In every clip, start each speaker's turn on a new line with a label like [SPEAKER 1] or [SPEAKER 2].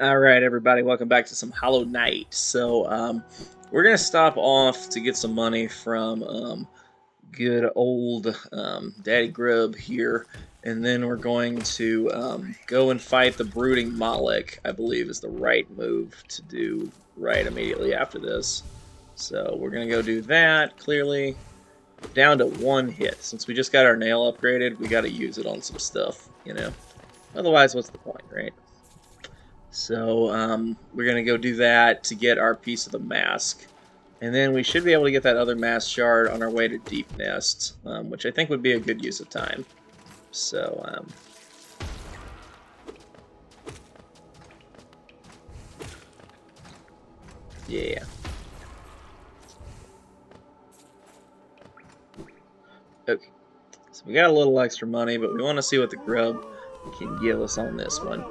[SPEAKER 1] Alright, everybody, welcome back to some Hollow Knight. We're going to stop off to get some money from good old Daddy Grub here, and then we're going to go and fight the brooding Malik, I believe is the right move to do right immediately after this. So we're going to go do that, clearly. Down to one hit. Since we just got our nail upgraded, we got to use it on some stuff, you know? Otherwise, what's the point, right? So we're going to go do that to get our piece of the mask. And then we should be able to get that other mask shard on our way to Deep Nest, which I think would be a good use of time. So, yeah. Okay. So we got a little extra money, but we want to see what the grub can give us on this one.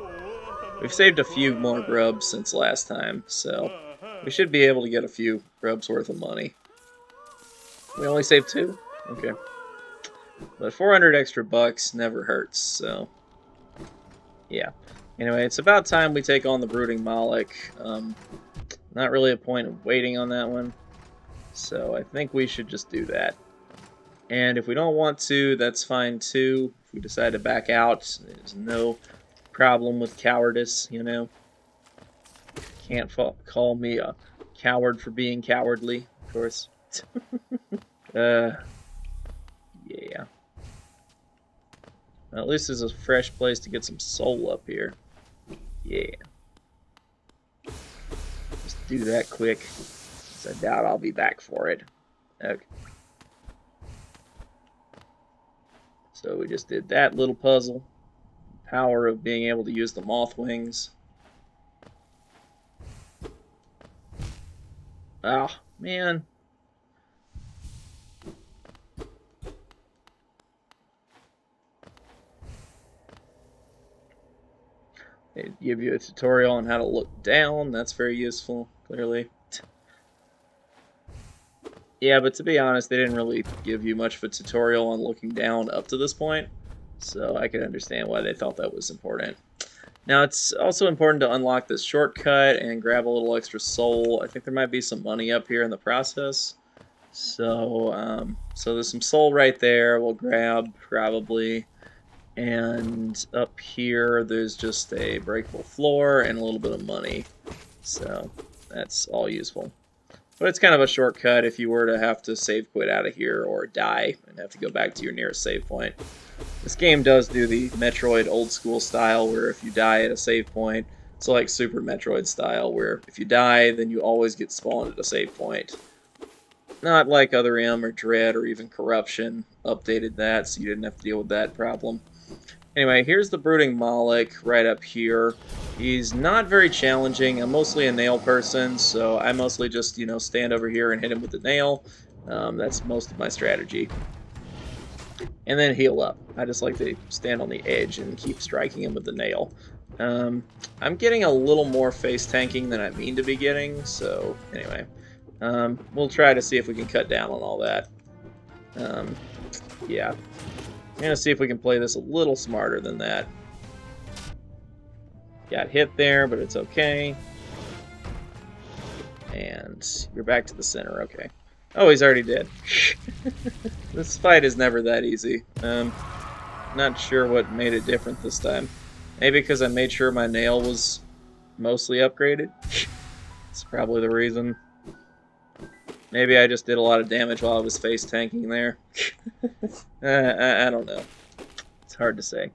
[SPEAKER 1] We've saved a few more grubs since last time, so we should be able to get a few grubs worth of money. We only saved 2? Okay. But 400 extra bucks never hurts, so yeah. Anyway, it's about time we take on the brooding Malik. Not really a point of waiting on that one, so I think we should just do that. And if we don't want to, that's fine too. If we decide to back out, there's no problem with cowardice, you know. Can't call me a coward for being cowardly, of course. Yeah. Well, at least there's a fresh place to get some soul up here. Yeah. Just do that quick, because I doubt I'll be back for it. Okay. So we just did that little puzzle. Power of being able to use the moth wings. Ah, man. They give you a tutorial on how to look down. That's very useful, clearly. Yeah, but to be honest, they didn't really give you much of a tutorial on looking down up to this point, so I can understand why they thought that was important. Now, it's also important to unlock this shortcut and grab a little extra soul. I think there might be some money up here in the process. So there's some soul right there we'll grab, probably. And up here, there's just a breakable floor and a little bit of money. So that's all useful. But it's kind of a shortcut if you were to have to save quit out of here or die and have to go back to your nearest save point. This game does do the Metroid old school style where if you die at a save point, it's like Super Metroid style where if you die, then you always get spawned at a save point. Not like Other M or Dread or even Corruption updated that, so you didn't have to deal with that problem. Anyway, here's the brooding Malik right up here. He's not very challenging. I'm mostly a nail person, so I mostly just, you know, stand over here and hit him with the nail. That's most of my strategy. And then heal up. I just like to stand on the edge and keep striking him with the nail. I'm getting a little more face tanking than I mean to be getting, so anyway. We'll try to see if we can cut down on all that. Yeah. I'm going to see if we can play this a little smarter than that. Got hit there, but it's okay. And you're back to the center, okay. Oh, he's already dead. This fight is never that easy. Not sure what made it different this time. Maybe because I made sure my nail was mostly upgraded. That's probably the reason. Maybe I just did a lot of damage while I was face tanking there. I don't know. It's hard to say.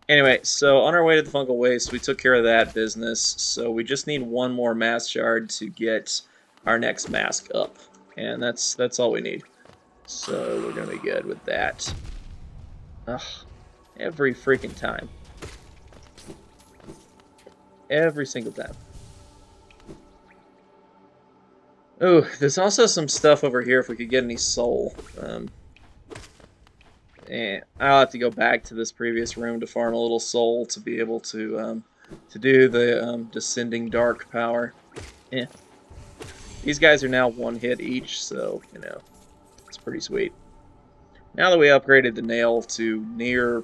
[SPEAKER 1] Anyway, so on our way to the Funko Waste, we took care of that business. So we just need one more mask shard to get our next mask up. And that's all we need. So we're going to be good with that. Ugh. Every freaking time. Every single time. Oh, there's also some stuff over here if we could get any soul. And I'll have to go back to this previous room to farm a little soul to be able to do the descending dark power. Yeah. These guys are now one hit each, so, you know, it's pretty sweet. Now that we upgraded the nail to near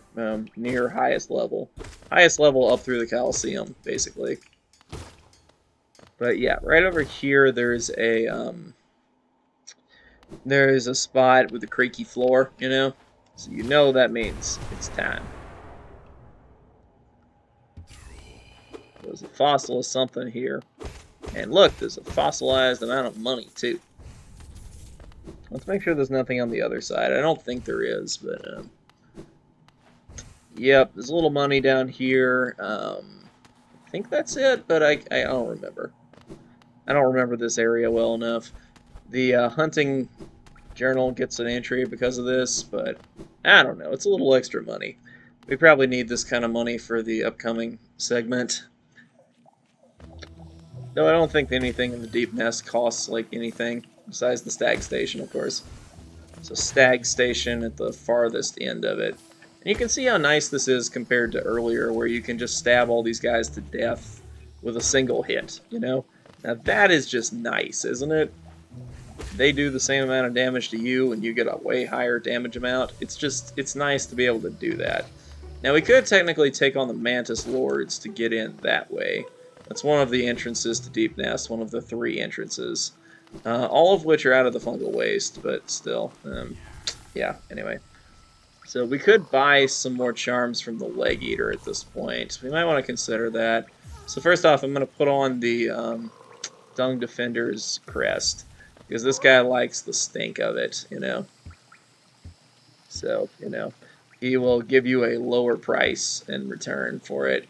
[SPEAKER 1] highest level up through the Coliseum, basically. But yeah, right over here there's a spot with a creaky floor, you know? So you know that means it's time. There's a fossil of something here. And look, there's a fossilized amount of money, too. Let's make sure there's nothing on the other side. I don't think there is, but... Yep, there's a little money down here. I think that's it, but I don't remember. I don't remember this area well enough. The hunting journal gets an entry because of this, but I don't know. It's a little extra money. We probably need this kind of money for the upcoming segment. Though I don't think anything in the deep nest costs like anything, besides the stag station, of course. So stag station at the farthest end of it. And you can see how nice this is compared to earlier, where you can just stab all these guys to death with a single hit, you know? Now that is just nice, isn't it? They do the same amount of damage to you, and you get a way higher damage amount. It's nice to be able to do that. Now we could technically take on the Mantis Lords to get in that way. That's one of the entrances to Deep Nest, one of the 3 entrances. All of which are out of the fungal waste, but still. Yeah, anyway. So we could buy some more charms from the Leg Eater at this point. We might want to consider that. So first off, I'm going to put on the Dung Defender's crest, because this guy likes the stink of it, you know. So, you know, he will give you a lower price in return for it.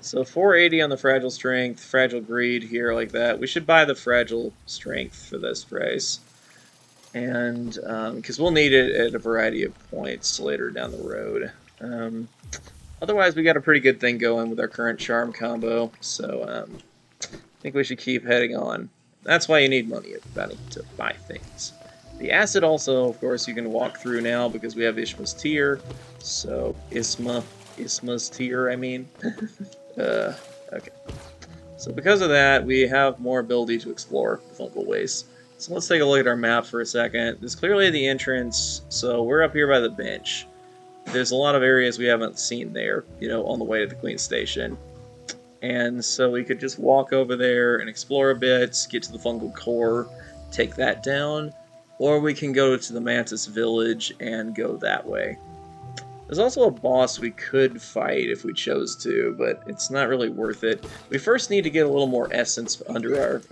[SPEAKER 1] So 480 on the Fragile Strength, Fragile Greed here like that. We should buy the Fragile Strength for this price. And, because we'll need it at a variety of points later down the road. Otherwise, we got a pretty good thing going with our current charm combo. So, I think we should keep heading on. That's why you need money, everybody, to buy things. The acid also, of course, you can walk through now because we have Ishma's Tear. So, Isma's Tear, I mean. Okay. So because of that, we have more ability to explore the fungal waste. So let's take a look at our map for a second. There's clearly the entrance, so we're up here by the bench. There's a lot of areas we haven't seen there, you know, on the way to the Queen Station. And so we could just walk over there and explore a bit, get to the fungal core, take that down, or we can go to the Mantis Village and go that way. There's also a boss we could fight if we chose to, but it's not really worth it. We first need to get a little more essence under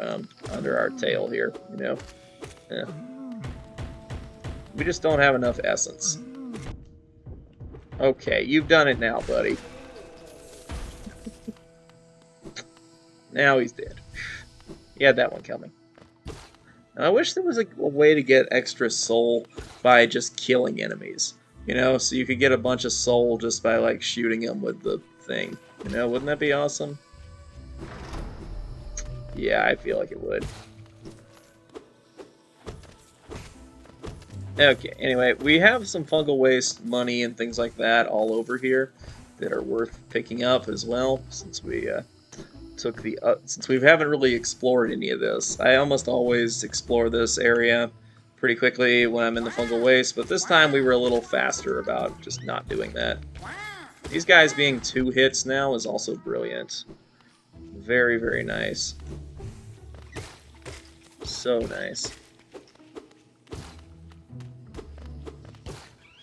[SPEAKER 1] our tail here, you know. Yeah. We just don't have enough essence. Okay, you've done it now, buddy. Now he's dead. He had that one coming. Now, I wish there was a way to get extra soul by just killing enemies. You know, so you could get a bunch of soul just by, like, shooting them with the thing. You know, wouldn't that be awesome? Yeah, I feel like it would. Okay, anyway, we have some fungal waste money and things like that all over here that are worth picking up as well, since we since we haven't really explored any of this. I almost always explore this area pretty quickly when I'm in the fungal waste, but this time we were a little faster about just not doing that. These guys being 2 hits now is also brilliant. Very, very nice. So nice.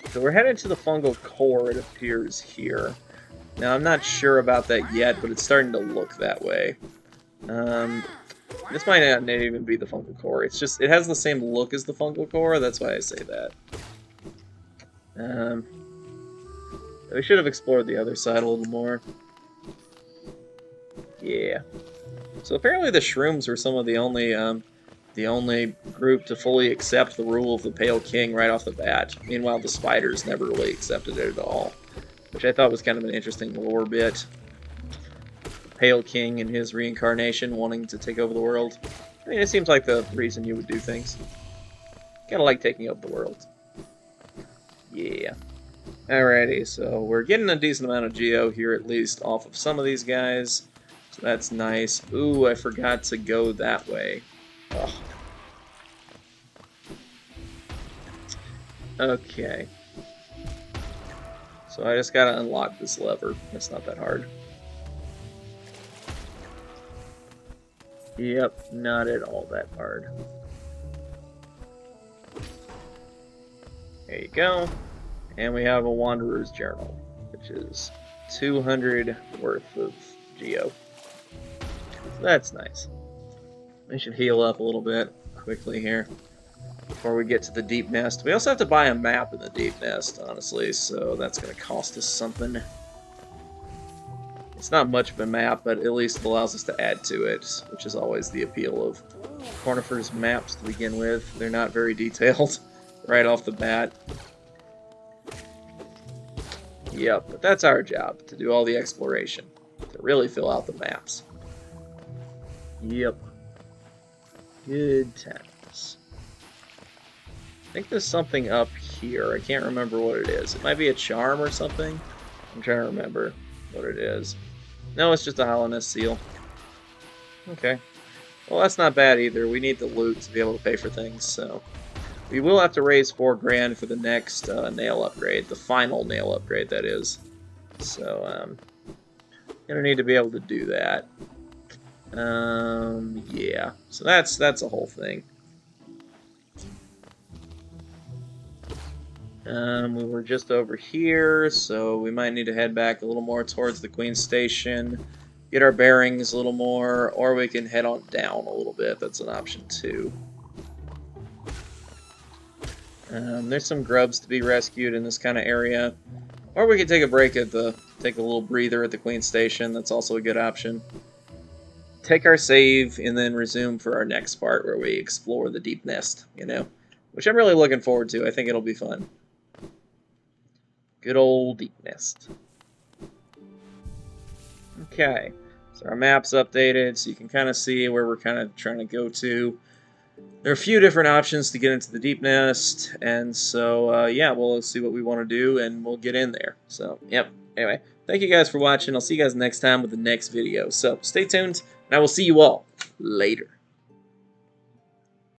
[SPEAKER 1] So we're headed to the fungal core, it appears here. Now I'm not sure about that yet, but it's starting to look that way. This might not even be the fungal core. It's just, it has the same look as the fungal core, that's why I say that. We should have explored the other side a little more. Yeah. So apparently the shrooms were some of the only group to fully accept the rule of the Pale King right off the bat. Meanwhile, the spiders never really accepted it at all, which I thought was kind of an interesting lore bit. Pale King and his reincarnation wanting to take over the world. I mean, it seems like the reason you would do things. Kinda like taking over the world. Yeah. Alrighty, so we're getting a decent amount of geo here, at least, off of some of these guys. So that's nice. Ooh, I forgot to go that way. Ugh. Okay. So I just gotta unlock this lever. It's not that hard. Yep, not at all that hard. There you go. And we have a Wanderer's Journal, which is 200 worth of geo. So that's nice. We should heal up a little bit quickly here before we get to the deep nest. We also have to buy a map in the deep nest, honestly, so that's going to cost us something. It's not much of a map, but at least it allows us to add to it, which is always the appeal of Cornifer's maps to begin with. They're not very detailed right off the bat. Yep, but that's our job, to do all the exploration, to really fill out the maps. Yep. Good times. I think there's something up here. I can't remember what it is. It might be a charm or something. I'm trying to remember what it is. No, it's just a hollowness seal. Okay. Well, that's not bad either. We need the loot to be able to pay for things, so... We will have to raise 4 grand for the next nail upgrade. The final nail upgrade, that is. So, gonna need to be able to do that. Yeah. So that's a whole thing. We were just over here, so we might need to head back a little more towards the Queen's Station, get our bearings a little more, or we can head on down a little bit. That's an option too. There's some grubs to be rescued in this kind of area, or we could take a break at take a little breather at the Queen's Station. That's also a good option. Take our save and then resume for our next part where we explore the deep nest, you know, which I'm really looking forward to. I think it'll be fun. Good old deep nest. Okay, so our map's updated, so you can kind of see where we're kind of trying to go to. There are a few different options to get into the deep nest, and so, yeah, we'll see what we want to do, and we'll get in there. So, yep. Anyway, thank you guys for watching. I'll see you guys next time with the next video. So, stay tuned, and I will see you all later.